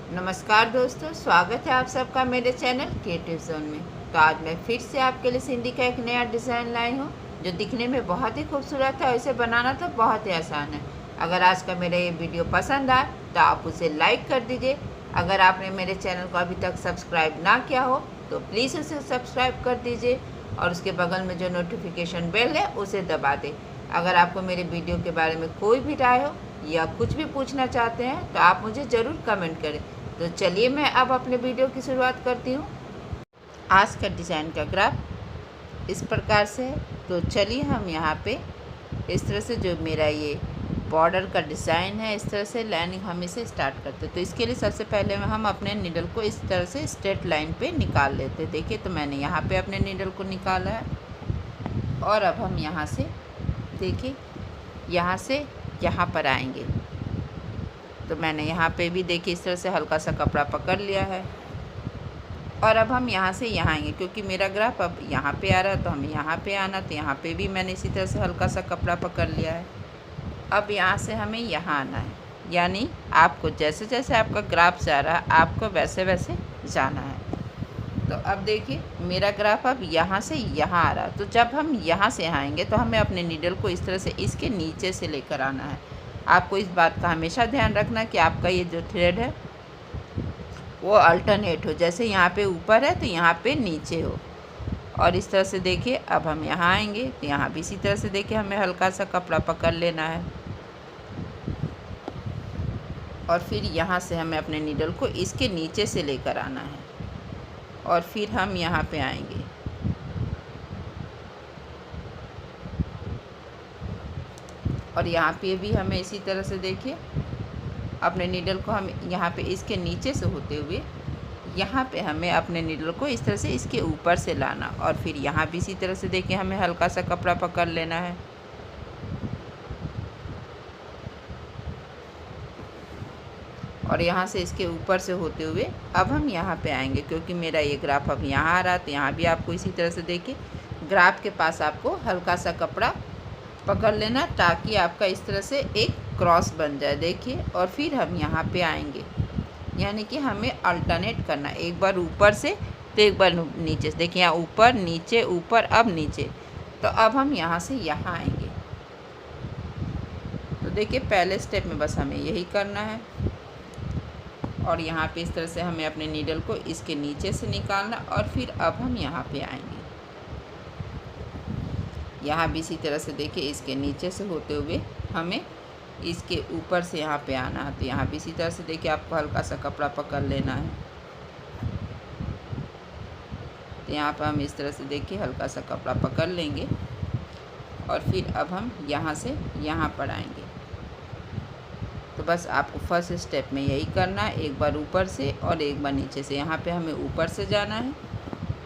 नमस्कार दोस्तों, स्वागत है आप सबका मेरे चैनल क्रिएटिव जोन में। तो आज मैं फिर से आपके लिए सिंधी का एक नया डिज़ाइन लाई हूँ जो दिखने में बहुत ही खूबसूरत है और इसे बनाना तो बहुत ही आसान है। अगर आज का मेरा ये वीडियो पसंद आए तो आप उसे लाइक कर दीजिए। अगर आपने मेरे चैनल को अभी तक सब्सक्राइब ना किया हो तो प्लीज़ उसे सब्सक्राइब कर दीजिए और उसके बगल में जो नोटिफिकेशन बेल है उसे दबा दें। अगर आपको मेरे वीडियो के बारे में कोई भी राय हो या कुछ भी पूछना चाहते हैं तो आप मुझे ज़रूर कमेंट करें। तो चलिए मैं अब अपने वीडियो की शुरुआत करती हूँ। आज का डिज़ाइन का ग्राफ इस प्रकार से है। तो चलिए हम यहाँ पे इस तरह से जो मेरा ये बॉर्डर का डिज़ाइन है इस तरह से लाइनिंग हम इसे स्टार्ट करते हैं। तो इसके लिए सबसे पहले हम अपने नीडल को इस तरह से स्ट्रेट लाइन पे निकाल लेते हैं। देखिए तो मैंने यहाँ पे अपने नीडल को निकाला है और अब हम यहाँ से देखिए यहाँ से यहाँ पर आएंगे। तो मैंने यहाँ पे भी देखिए इस तरह से हल्का सा कपड़ा पकड़ लिया है और अब हम यहाँ से यहाँ आएंगे क्योंकि मेरा ग्राफ अब यहाँ पे आ रहा है तो हमें यहाँ पे आना। तो यहाँ पे भी मैंने इसी तरह से हल्का सा कपड़ा पकड़ लिया है। अब यहाँ से हमें यहाँ आना है, यानी आपको जैसे जैसे आपका ग्राफ जा रहा है आपको वैसे वैसे जाना है। तो अब देखिए मेरा ग्राफ अब यहाँ से यहाँ आ रहा है। तो जब हम यहाँ से आएंगे तो हमें अपने नीडल को इस तरह से इसके नीचे से लेकर आना है। आपको इस बात का हमेशा ध्यान रखना कि आपका ये जो थ्रेड है वो अल्टरनेट हो, जैसे यहाँ पे ऊपर है तो यहाँ पे नीचे हो। और इस तरह से देखिए अब हम यहाँ आएंगे तो यहाँ भी इसी तरह से देखिए हमें हल्का सा कपड़ा पकड़ लेना है और फिर यहाँ से हमें अपने नीडल को इसके नीचे से लेकर आना है और फिर हम यहाँ पे आएंगे। और यहाँ पे भी हमें इसी तरह से देखिए अपने नीडल को हम यहाँ पे इसके नीचे से होते हुए यहाँ पे हमें अपने नीडल को इस तरह से इसके ऊपर से लाना और फिर यहाँ भी इसी तरह से देखिए हमें हल्का सा कपड़ा पकड़ लेना है और यहाँ से इसके ऊपर से होते हुए अब हम यहाँ पे आएंगे क्योंकि मेरा ये ग्राफ अब यहाँ आ रहा तो यहाँ भी आपको इसी तरह से देखिए ग्राफ के पास आपको हल्का सा कपड़ा पकड़ लेना ताकि आपका इस तरह से एक क्रॉस बन जाए। देखिए और फिर हम यहाँ पे आएंगे, यानी कि हमें अल्टरनेट करना, एक बार ऊपर से तो एक बार नीचे से। देखिए यहाँ ऊपर नीचे ऊपर अब नीचे। तो अब हम यहाँ से यहाँ आएंगे। तो देखिए पहले स्टेप में बस हमें यही करना है और यहाँ पे इस तरह से हमें अपने नीडल को इसके नीचे से निकालना और फिर अब हम यहाँ पे आएंगे। यहाँ भी इसी तरह से देखिए इसके नीचे से होते हुए हमें इसके ऊपर से यहाँ पे आना है। तो यहाँ भी इसी तरह से देखिए आपको हल्का सा कपड़ा पकड़ लेना है। तो यहाँ पर हम इस तरह से देखिए हल्का सा कपड़ा पकड़ लेंगे और फिर अब हम यहाँ से यहाँ पर आएंगे। तो बस आपको फर्स्ट स्टेप में यही करना है, एक बार ऊपर से और एक बार नीचे से। यहाँ पे हमें ऊपर से जाना है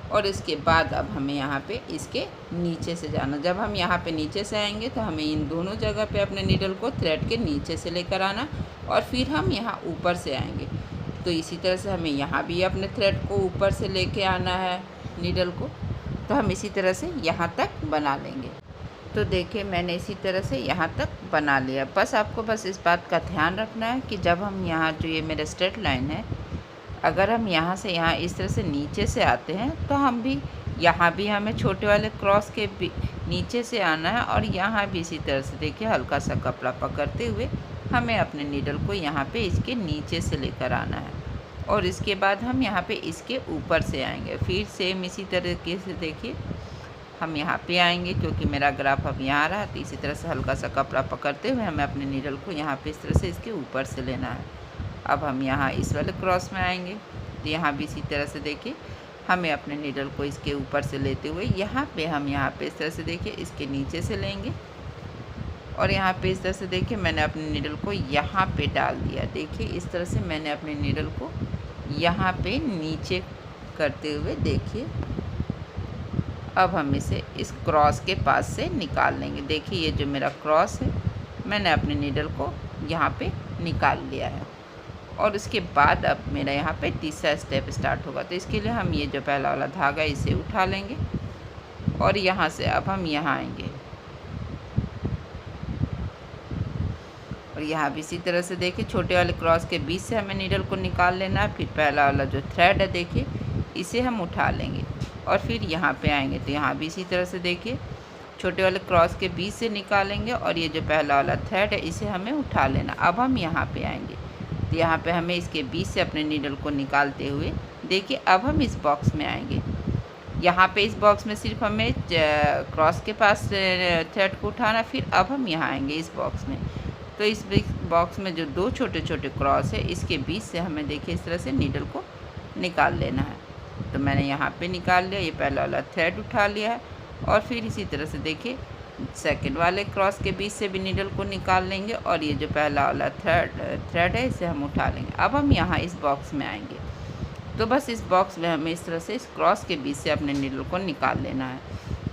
और इसके बाद अब हमें यहाँ पे इसके नीचे से जाना। जब हम यहाँ पे नीचे से आएंगे तो हमें इन दोनों जगह पे अपने नीडल को थ्रेड के नीचे से लेकर आना और फिर हम यहाँ ऊपर से आएंगे। तो इसी तरह से हमें यहाँ भी अपने थ्रेड को ऊपर से लेके आना है नीडल को। तो हम इसी तरह से यहाँ तक बना लेंगे। तो देखिए मैंने इसी तरह से यहाँ तक बना लिया। बस आपको बस इस बात का ध्यान रखना है कि जब हम यहाँ जो ये मेरा स्ट्रेट लाइन है, अगर हम यहाँ से यहाँ इस तरह से नीचे से आते हैं तो हम भी यहाँ भी हमें छोटे वाले क्रॉस के नीचे से आना है और यहाँ भी इसी तरह से देखिए हल्का सा कपड़ा पकड़ते हुए हमें अपने नीडल को यहाँ पे इसके नीचे से लेकर आना है और इसके बाद हम यहाँ पे इसके ऊपर से आएंगे। फिर सेम इसी तरीके से देखिए हम यहाँ पे आएंगे क्योंकि मेरा ग्राफ अब यहाँ आ रहा है। तो इसी तरह से हल्का सा कपड़ा पकड़ते हुए हमें अपने नीडल को यहाँ पे इस तरह से इसके ऊपर से लेना है। अब हम यहाँ इस वाले क्रॉस में आएंगे तो यहाँ भी इसी तरह से देखिए हमें अपने नीडल को इसके ऊपर से लेते हुए यहाँ पे हम यहाँ पे इस तरह से देखिए इसके नीचे से लेंगे और यहाँ पे इस तरह से देखिए मैंने अपने नीडल को यहाँ पे डाल दिया। देखिए इस तरह से मैंने अपने नीडल को यहाँ पे नीचे करते हुए देखिए अब हम इसे इस क्रॉस के पास से निकाल लेंगे। देखिए ये जो मेरा क्रॉस है मैंने अपने नीडल को यहाँ पे निकाल लिया है और उसके बाद अब मेरा यहाँ पे तीसरा स्टेप स्टार्ट होगा। तो इसके लिए हम ये जो पहला वाला धागा इसे उठा लेंगे और यहाँ से अब हम यहाँ आएंगे और यहाँ भी इसी तरह से देखिए छोटे वाले क्रॉस के बीच से हमें नीडल को निकाल लेना है। फिर पहला वाला जो थ्रेड है देखिए इसे हम उठा लेंगे और फिर यहाँ पे आएंगे तो यहाँ भी इसी तरह से देखिए छोटे वाले क्रॉस के बीच से निकालेंगे और ये जो पहला वाला थ्रेड है इसे हमें उठा लेना। अब हम यहाँ पे आएंगे तो यहाँ पे हमें इसके बीच से अपने नीडल को निकालते हुए देखिए अब हम इस बॉक्स में आएंगे। यहाँ पे इस बॉक्स में सिर्फ हमें क्रॉस के पास थ्रेड को उठाना, फिर अब हम यहाँ आएंगे इस बॉक्स में। तो इस बॉक्स में जो दो छोटे छोटे क्रॉस है इसके बीच से हमें देखिए इस तरह से नीडल को निकाल लेना है। तो मैंने यहाँ पे निकाल लिया, ये पहला वाला थ्रेड उठा लिया है और फिर इसी तरह से देखिए सेकंड वाले क्रॉस के बीच से भी नीडल को निकाल लेंगे और ये जो पहला वाला थ्रेड है इसे हम उठा लेंगे। अब हम यहाँ इस बॉक्स में आएंगे तो बस इस बॉक्स में हमें इस तरह से इस क्रॉस के बीच से अपने नीडल को निकाल लेना है।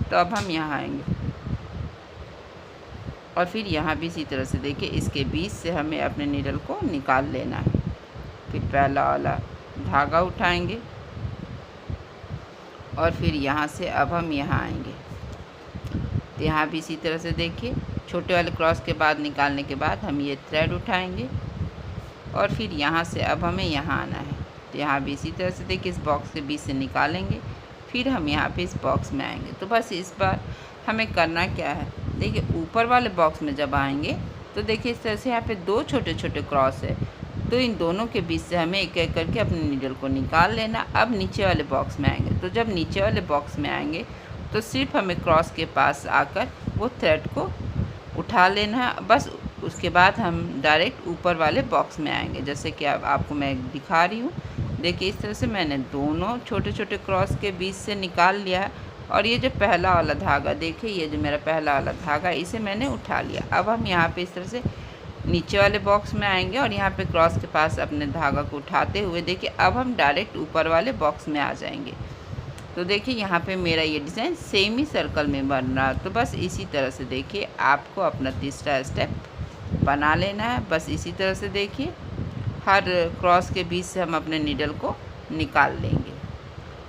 तो अब हम यहाँ आएंगे और फिर यहाँ भी इसी तरह से देखिए इसके बीच से हमें अपने नीडल को निकाल लेना है। फिर पहला वाला धागा उठाएंगे और फिर यहाँ से अब हम यहाँ आएंगे तो यहाँ भी इसी तरह से देखिए छोटे वाले क्रॉस के बाद निकालने के बाद हम ये थ्रेड उठाएंगे और फिर यहाँ से अब हमें यहाँ आना है। तो यहाँ भी इसी तरह से देखिए इस बॉक्स के बीच से निकालेंगे, फिर हम यहाँ पे इस बॉक्स में आएंगे। तो बस इस बार हमें करना क्या है, देखिए ऊपर वाले बॉक्स में जब आएंगे तो देखिए इस तरह से यहाँ पे दो छोटे छोटे क्रॉस है, तो इन दोनों के बीच से हमें एक एक करके अपने नीडल को निकाल लेना। अब नीचे वाले बॉक्स में आएंगे तो जब नीचे वाले बॉक्स में आएंगे तो सिर्फ हमें क्रॉस के पास आकर वो थ्रेड को उठा लेना है। बस उसके बाद हम डायरेक्ट ऊपर वाले बॉक्स में आएंगे, जैसे कि अब आपको मैं दिखा रही हूँ। देखिए इस तरह से मैंने दोनों छोटे छोटे क्रॉस के बीच से निकाल लिया है और ये जो पहला वाला धागा देखिए ये जो मेरा पहला वाला धागा इसे मैंने उठा लिया। अब हम यहाँ पे इस तरह से नीचे वाले बॉक्स में आएंगे और यहाँ पे क्रॉस के पास अपने धागा को उठाते हुए देखिए अब हम डायरेक्ट ऊपर वाले बॉक्स में आ जाएंगे। तो देखिए यहाँ पे मेरा ये डिज़ाइन सेम ही सर्कल में बन रहा है। तो बस इसी तरह से देखिए आपको अपना तीसरा स्टेप बना लेना है। बस इसी तरह से देखिए हर क्रॉस के बीच से हम अपने नीडल को निकाल लेंगे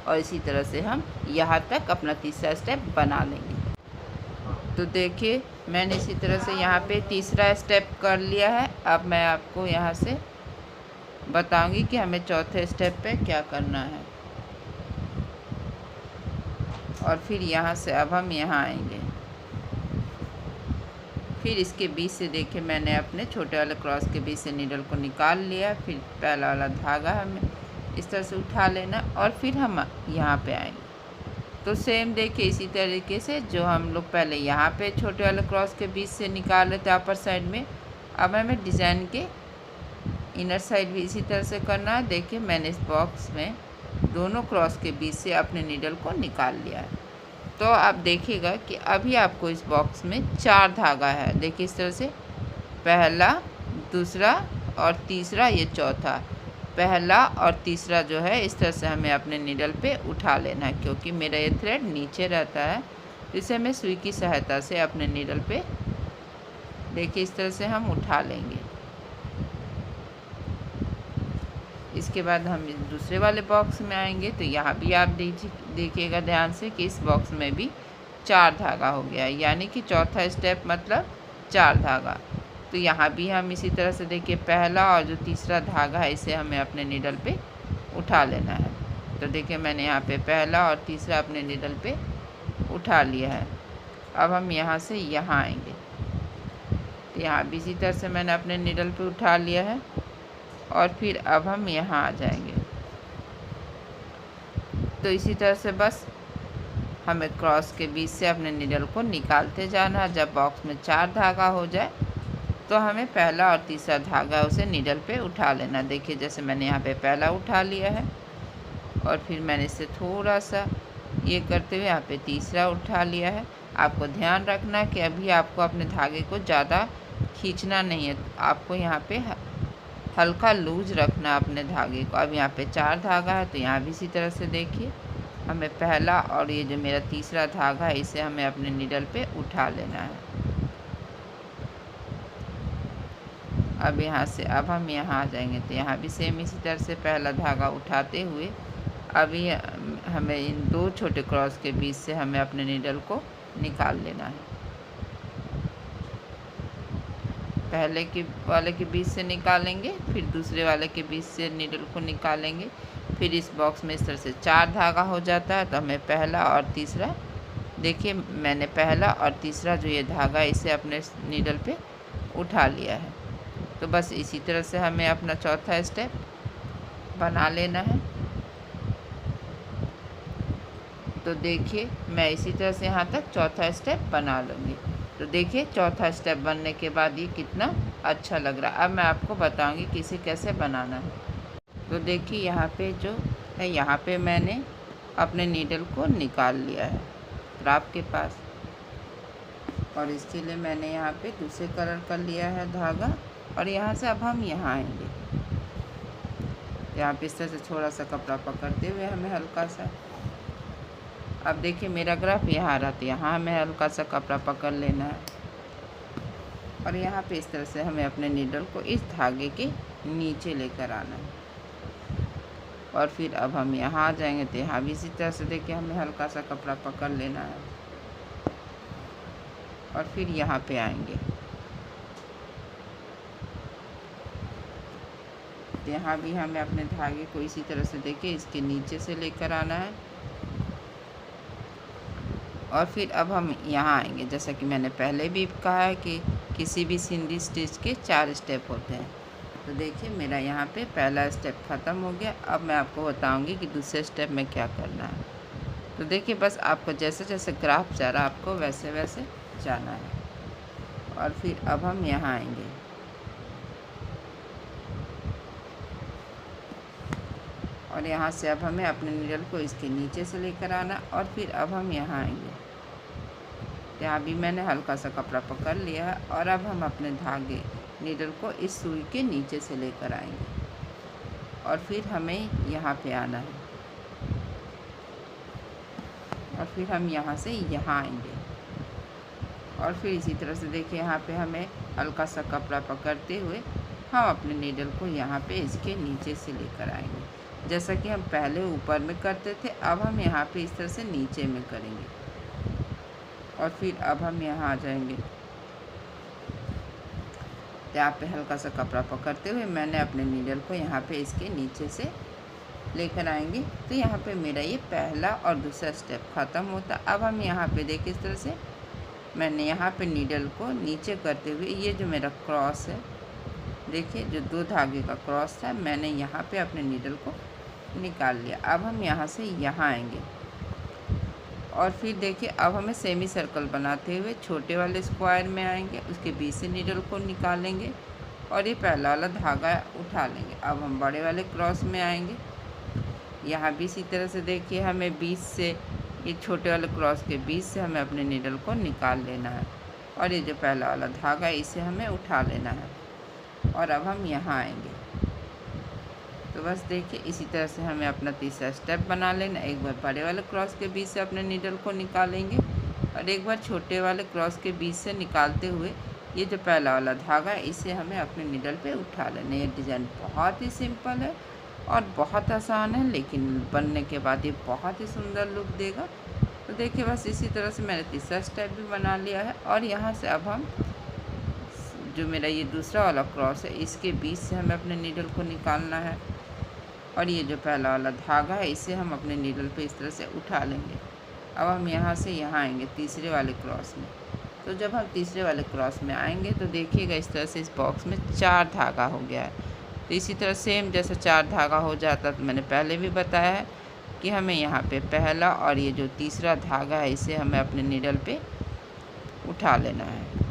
और इसी तरह से हम यहाँ तक अपना तीसरा स्टेप बना लेंगे। तो देखिए मैंने इसी तरह से यहाँ पे तीसरा स्टेप कर लिया है। अब मैं आपको यहाँ से बताऊंगी कि हमें चौथे स्टेप पे क्या करना है और फिर यहाँ से अब हम यहाँ आएंगे। फिर इसके बीच से देखिए मैंने अपने छोटे वाले क्रॉस के बीच से नीडल को निकाल लिया। फिर पहला वाला धागा हमें इस तरह से उठा लेना और फिर हम यहाँ पे आएंगे। तो सेम देखिए इसी तरीके से जो हम लोग पहले यहाँ पे छोटे वाले क्रॉस के बीच से निकाल रहे थे अपर साइड में, अब हमें डिज़ाइन के इनर साइड भी इसी तरह से करना है। देखिए मैंने इस बॉक्स में दोनों क्रॉस के बीच से अपने नीडल को निकाल लिया है। तो आप देखिएगा कि अभी आपको इस बॉक्स में 4 धागा है। देखिए इस तरह से पहला, दूसरा और तीसरा, ये चौथा। पहला और तीसरा जो है इस तरह से हमें अपने नीडल पे उठा लेना है, क्योंकि मेरा ये थ्रेड नीचे रहता है तो इसे हमें सुई की सहायता से अपने नीडल पे देखिए इस तरह से हम उठा लेंगे। इसके बाद हम दूसरे वाले बॉक्स में आएंगे तो यहाँ भी आप देखिएगा ध्यान से कि इस बॉक्स में भी 4 धागा हो गया, यानी कि चौथा स्टेप मतलब 4 धागा। तो यहाँ भी हम इसी तरह से देखिए पहला और जो तीसरा धागा है इसे हमें अपने नीडल पे उठा लेना है। तो देखिए मैंने यहाँ पे पहला और तीसरा अपने नीडल पे उठा लिया है। अब हम यहाँ से यहाँ आएंगे तो यहाँ भी इसी तरह से मैंने अपने नीडल पे उठा लिया है और फिर अब हम यहाँ आ जाएंगे। तो इसी तरह से बस हमें क्रॉस के बीच से अपने नीडल को निकालते जाना है। जब बॉक्स में 4 धागा हो जाए तो हमें पहला और तीसरा धागा उसे नीडल पे उठा लेना। देखिए जैसे मैंने यहाँ पे पहला उठा लिया है और फिर मैंने इससे थोड़ा सा ये करते हुए यहाँ पे तीसरा उठा लिया है। आपको ध्यान रखना कि अभी आपको अपने धागे को ज़्यादा खींचना नहीं है, आपको यहाँ पे हल्का लूज रखना अपने धागे को। अब यहाँ पे 4 धागा है तो यहाँ भी इसी तरह से देखिए हमें पहला और ये जो मेरा तीसरा धागा है इसे हमें अपने नीडल पे उठा लेना है। अब यहाँ से अब हम यहाँ आ जाएंगे तो यहाँ भी सेम इसी तरह से पहला धागा उठाते हुए अभी हमें इन 2 छोटे क्रॉस के बीच से हमें अपने नीडल को निकाल लेना है। पहले के वाले के बीच से निकालेंगे, फिर दूसरे वाले के बीच से नीडल को निकालेंगे। फिर इस बॉक्स में इस तरह से 4 धागा हो जाता है। तो हमें पहला और तीसरा, देखिए मैंने पहला और तीसरा जो ये धागा इसे अपने नीडल पे उठा लिया है। तो बस इसी तरह से हमें अपना चौथा स्टेप बना लेना है। तो देखिए मैं इसी तरह से यहाँ तक चौथा स्टेप बना लूँगी। तो देखिए चौथा स्टेप बनने के बाद ये कितना अच्छा लग रहा है। अब मैं आपको बताऊँगी कि इसे कैसे बनाना है। तो देखिए यहाँ पे जो है, यहाँ पे मैंने अपने नीडल को निकाल लिया है क्राफ्ट के पास, और इसके लिए मैंने यहाँ पे दूसरे कलर का लिया है धागा। और यहाँ से अब हम यहाँ आएंगे। यहाँ पे इस तरह से थोड़ा सा कपड़ा पकड़ते हुए हमें हल्का सा, अब देखिए मेरा ग्राफ यहाँ आ रहा था, यहाँ हमें हल्का सा कपड़ा पकड़ लेना है। और यहाँ पे इस तरह से हमें अपने नीडल को इस धागे के नीचे लेकर आना है। और फिर अब हम यहाँ आ जाएंगे। तो यहाँ भी इसी तरह से देखिए हमें हल्का सा कपड़ा पकड़ लेना है और फिर यहाँ पे आएंगे। तो यहाँ भी हमें अपने धागे को इसी तरह से देखिए इसके नीचे से लेकर आना है। और फिर अब हम यहाँ आएंगे। जैसा कि मैंने पहले भी कहा है कि किसी भी सिंधी स्टिच के 4 स्टेप होते हैं। तो देखिए मेरा यहाँ पे पहला स्टेप ख़त्म हो गया। अब मैं आपको बताऊँगी कि दूसरे स्टेप में क्या करना है। तो देखिए बस आपको जैसे जैसे ग्राफ जा रहा आपको वैसे वैसे जाना है। और फिर अब हम यहाँ आएंगे। और यहाँ से अब हमें अपने नीडल को इसके नीचे से लेकर आना। और फिर अब हम यहाँ आएंगे। यहाँ भी मैंने हल्का सा कपड़ा पकड़ लिया है। और अब हम अपने धागे नीडल को इस सुई के नीचे से लेकर आएंगे। और फिर हमें यहाँ पे आना है। और फिर हम यहाँ से यहाँ आएंगे। और फिर इसी तरह से देखिए यहाँ पे हमें हल्का सा कपड़ा पकड़ते हुए हम अपने नीडल को यहाँ पे इसके नीचे से लेकर आएंगे। जैसा कि हम पहले ऊपर में करते थे, अब हम यहाँ पे इस तरह से नीचे में करेंगे। और फिर अब हम यहाँ आ जाएंगे। यहाँ पे हल्का सा कपड़ा पकड़ते हुए मैंने अपने नीडल को यहाँ पे इसके नीचे से लेकर आएंगे। तो यहाँ पे मेरा ये पहला और दूसरा स्टेप ख़त्म होता। अब हम यहाँ पे देखिए इस तरह से मैंने यहाँ पे नीडल को नीचे करते हुए ये जो मेरा क्रॉस है, देखिए जो 2 धागे का क्रॉस था, मैंने यहाँ पे अपने नीडल को निकाल लिया। अब हम यहाँ से यहाँ आएंगे। और फिर देखिए अब हमें सेमी सर्कल बनाते हुए छोटे वाले स्क्वायर में आएंगे, उसके बीच से नीडल को निकालेंगे और ये पहला वाला धागा उठा लेंगे। अब हम बड़े वाले क्रॉस में आएंगे। यहाँ भी इसी तरह से देखिए हमें बीच से, ये छोटे वाले क्रॉस के बीच से हमें अपने नीडल को निकाल लेना है। और ये जो पहला वाला धागा है इसे हमें उठा लेना है। और अब हम यहाँ आएंगे। तो बस देखिए इसी तरह से हमें अपना तीसरा स्टेप बना लेना। एक बार बड़े वाले क्रॉस के बीच से अपने नीडल को निकालेंगे और एक बार छोटे वाले क्रॉस के बीच से निकालते हुए ये जो पहला वाला धागा है इसे हमें अपने नीडल पे उठा लेना। ये डिज़ाइन बहुत ही सिंपल है और बहुत आसान है, लेकिन बनने के बाद ये बहुत ही सुंदर लुक देगा। तो देखिए बस इसी तरह से मैंने तीसरा स्टेप भी बना लिया है। और यहाँ से अब हम जो मेरा ये दूसरा वाला क्रॉस है इसके बीच से हमें अपने नीडल को निकालना है। और ये जो पहला वाला धागा है इसे हम अपने नीडल पे इस तरह से उठा लेंगे। अब हम यहाँ से यहाँ आएंगे तीसरे वाले क्रॉस में। तो जब हम तीसरे वाले क्रॉस में आएंगे तो देखिएगा इस तरह से इस बॉक्स में 4 धागा हो गया है। तो इसी तरह सेम जैसे 4 धागा हो जाता तो मैंने पहले भी बताया है कि हमें यहाँ पे पहला और ये जो तीसरा धागा है इसे हमें अपने नीडल पे उठा लेना है।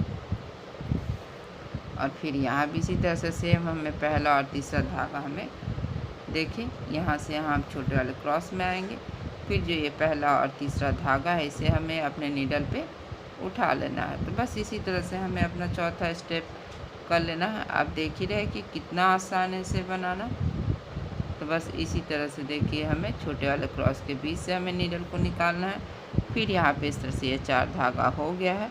और फिर यहाँ भी इसी तरह से सेम हमें पहला और तीसरा धागा हमें, देखिए यहाँ से यहाँ हम छोटे वाले क्रॉस में आएंगे। फिर जो ये पहला और तीसरा धागा है इसे हमें अपने नीडल पे उठा लेना है। तो बस इसी तरह से हमें अपना चौथा स्टेप कर लेना है। आप देख ही रहे कि कितना आसान है इसे बनाना। तो बस इसी तरह से देखिए हमें छोटे वाले क्रॉस के बीच से हमें नीडल को निकालना है। फिर यहाँ पे इस तरह से ये 4 धागा हो गया है।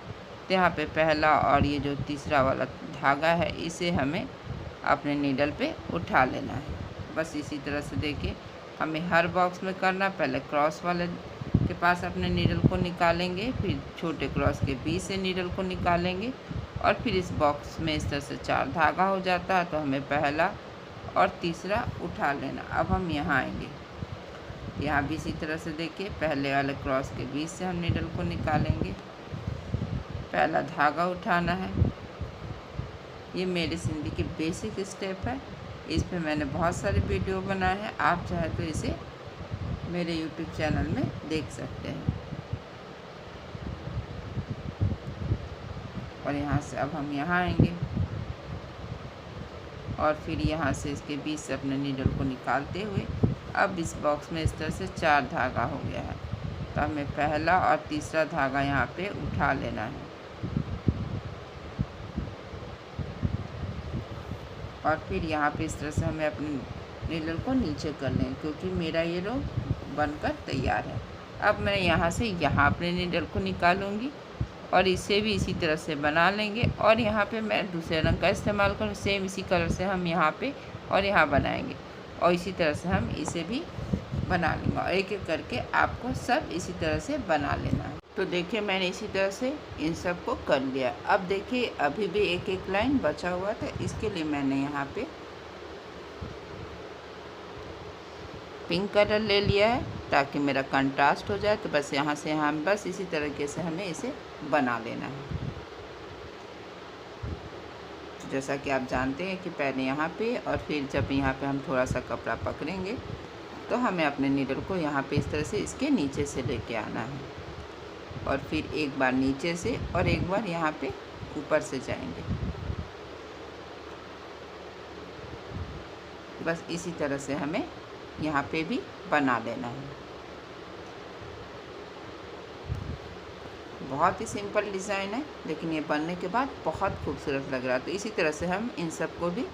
तो यहाँ पे पहला और ये जो तीसरा वाला धागा है इसे हमें अपने नीडल पे उठा लेना है। बस इसी तरह से देखिए हमें हर बॉक्स में करना। पहले क्रॉस वाले के पास अपने नीडल को निकालेंगे, फिर छोटे क्रॉस के बीच से नीडल को निकालेंगे और फिर इस बॉक्स में इस तरह से 4 धागा हो जाता है, तो हमें पहला और तीसरा उठा लेना। अब हम यहाँ आएंगे, यहाँ भी इसी तरह से देखिए पहले वाले क्रॉस के बीच से हम नीडल को निकालेंगे, पहला धागा उठाना है। ये मेरे सिंधी की बेसिक स्टेप है, इस पे मैंने बहुत सारे वीडियो बनाए हैं, आप चाहे तो इसे मेरे यूट्यूब चैनल में देख सकते हैं। और यहाँ से अब हम यहाँ आएंगे और फिर यहाँ से इसके बीच से अपने नीडल को निकालते हुए अब इस बॉक्स में इस तरह से 4 धागा हो गया है, तो हमें पहला और तीसरा धागा यहाँ पे उठा लेना है। और फिर यहाँ पे इस तरह से हमें अपने नीडल को नीचे कर लें, क्योंकि मेरा ये रो बनकर तैयार है। अब मैं यहाँ से यहाँ अपने नीडल को निकालूंगी और इसे भी इसी तरह से बना लेंगे। और यहाँ पे मैं दूसरे रंग का इस्तेमाल करूँ, सेम इसी कलर से हम यहाँ पे और यहाँ बनाएंगे और इसी तरह से हम इसे भी बना लेंगे। और एक एक करके आपको सब इसी तरह से बना लेना है। तो देखिए मैंने इसी तरह से इन सब को कर लिया। अब देखिए अभी भी एक एक लाइन बचा हुआ था, इसके लिए मैंने यहाँ पे पिंक कलर ले लिया है ताकि मेरा कंट्रास्ट हो जाए। तो बस यहाँ से हम बस इसी तरीके से हमें इसे बना लेना है। तो जैसा कि आप जानते हैं कि पहले यहाँ पे और फिर जब यहाँ पे हम थोड़ा सा कपड़ा पकड़ेंगे तो हमें अपने नीडल को यहाँ पे इस तरह से इसके नीचे से लेके आना है और फिर एक बार नीचे से और एक बार यहाँ पे ऊपर से जाएंगे। बस इसी तरह से हमें यहाँ पे भी बना लेना है। बहुत ही सिंपल डिज़ाइन है, लेकिन ये बनने के बाद बहुत खूबसूरत लग रहा है। तो इसी तरह से हम इन सब को भी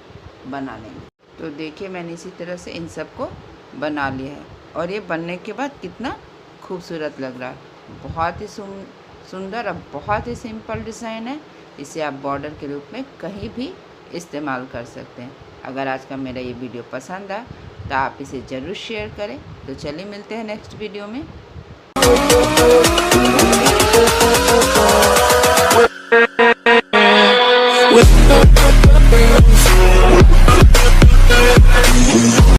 बना लेंगे। तो देखिए मैंने इसी तरह से इन सब को बना लिया है और ये बनने के बाद कितना खूबसूरत लग रहा है। बहुत ही सुंदर और बहुत ही सिंपल डिज़ाइन है। इसे आप बॉर्डर के रूप में कहीं भी इस्तेमाल कर सकते हैं। अगर आज का मेरा ये वीडियो पसंद आया तो आप इसे ज़रूर शेयर करें। तो चलिए मिलते हैं नेक्स्ट वीडियो में।